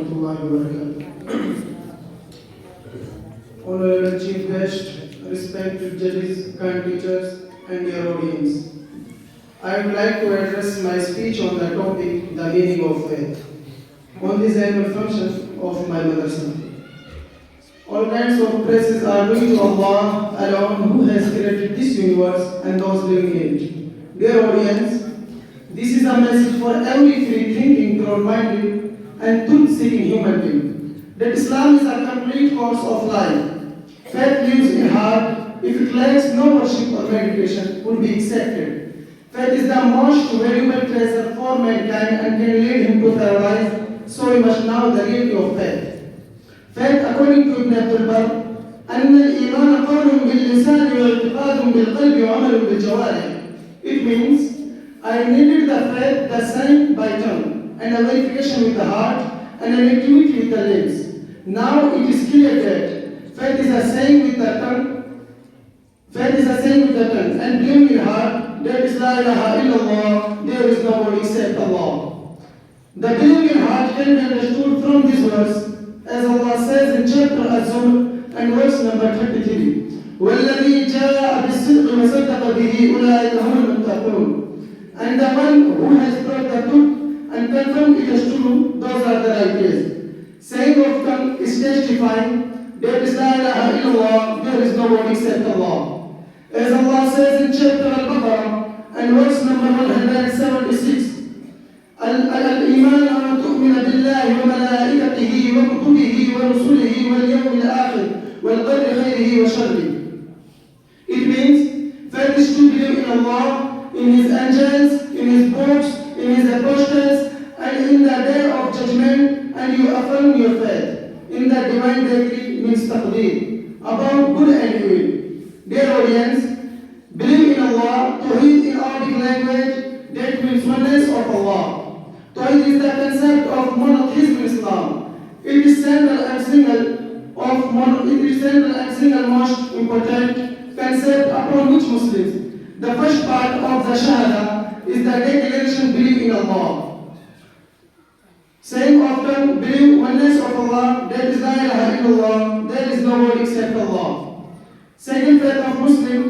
warahmatullahi wabarakatuh. Honorable Chief Guest, respected judges, kind teachers, and dear audience. I would like to address my speech on the topic, the meaning of faith, on this annual function of my madrasa. All kinds of praises are due to Allah alone who has created this universe and those living in it. Dear audience, this is a message for every free-thinking, broad-minded, and truth-seeking human being. That Islam is a complete course of life. Faith lives in heart. If it lacks no worship or meditation, would be accepted. Faith is the most valuable treasure for mankind and can lead him to paradise. So we must know the reality of faith. Faith, according to Ibn Abdul Barr, أن الإيمان قول باللسان واعتقاد بالقلب وعمل بالجوارح. It means I needed the faith, the sign by tongue, and a verification with the heart, and an activity with the limbs. Now it is clear that faith is a saying with the tongue. Faith is a saying with the tongue, and believing in heart. There is la ilaha illallah. There is nobody except Allah. The believing in heart can be understood from this verse. As Allah says in chapter Az-Zumr and verse number 33, وَالَّذِي جَاءَ بِالصِّدْقِ وَصَدَّقَ بِهِ أُولَٰئِكَ هُمُ الْمُتَّقُونَ. And the one who has brought the truth and confirmed it as true, those are the righteous. Saying of tongue is testifying, there is la ilaha illallah, there is nobody except Allah. As Allah says in chapter Al-Baqarah and verse number 176, الإيمان أن تؤمن بالله وملائكته وكتبه ورسله واليوم الآخر والقدر خيره وشره. It means faith is to believe in Allah, in His angels, in His books, in His apostles, and in the day of judgment, and you affirm your faith in the divine decree means taqdeer, about good and evil. Dear audience, believe in Allah, Tawheed in Arabic language, that means oneness of Allah. Tawheed is the concept of monotheism in Islam. It is central and single most important concept upon which Muslims. The first part of the Shahada is the declaration believe in Allah. Saying often believe oneness of Allah, there is la ilaha illallah, there is nobody except Allah. Second faith of Muslim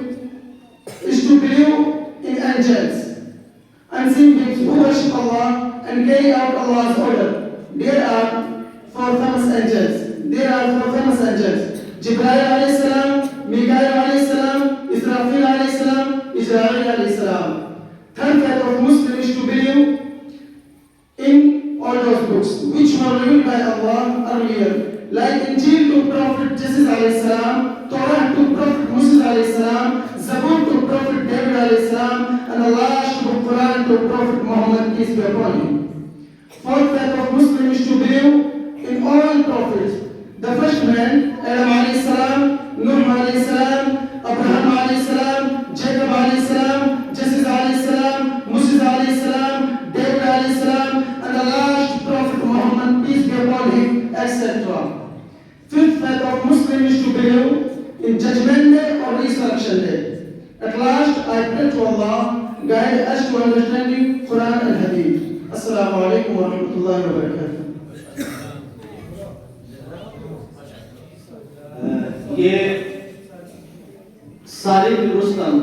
is to believe in angels, unseen beings who worship Allah and carry out Allah's order. There are four famous angels. Jibreel alayhi salam, Mikael alayhi salam, Israfil alayhi salam, Israel alayhi salam. Third faith of Muslim is to believe in all those books which were revealed by Allah earlier, like Injil to Prophet Jesus alayhi salam, Torah to Prophet Moses alayhi salam, Zabur to Prophet David alayhi salam, and the last book Quran to Prophet Muhammad, peace be upon him. Fourth faith of Muslim is to believe in all prophets. The first man, Adam alayhi salam, Nuh alayhi salam, Abraham alayhi salam, Jacob alayhi salam, Jesus alayhi salam, Moses alayhi salam, David alayhi salam, and the last prophet Muhammad, peace be upon him, etc. Fifth faith of Muslim is to believe in Judgment Day or Resurrection Day. At last, I pray to Allah, guide us to understanding Quran and Hadith. Assalamu alaikum wa rahmatullahi wa barakatuh. ये सारिक रुस्तम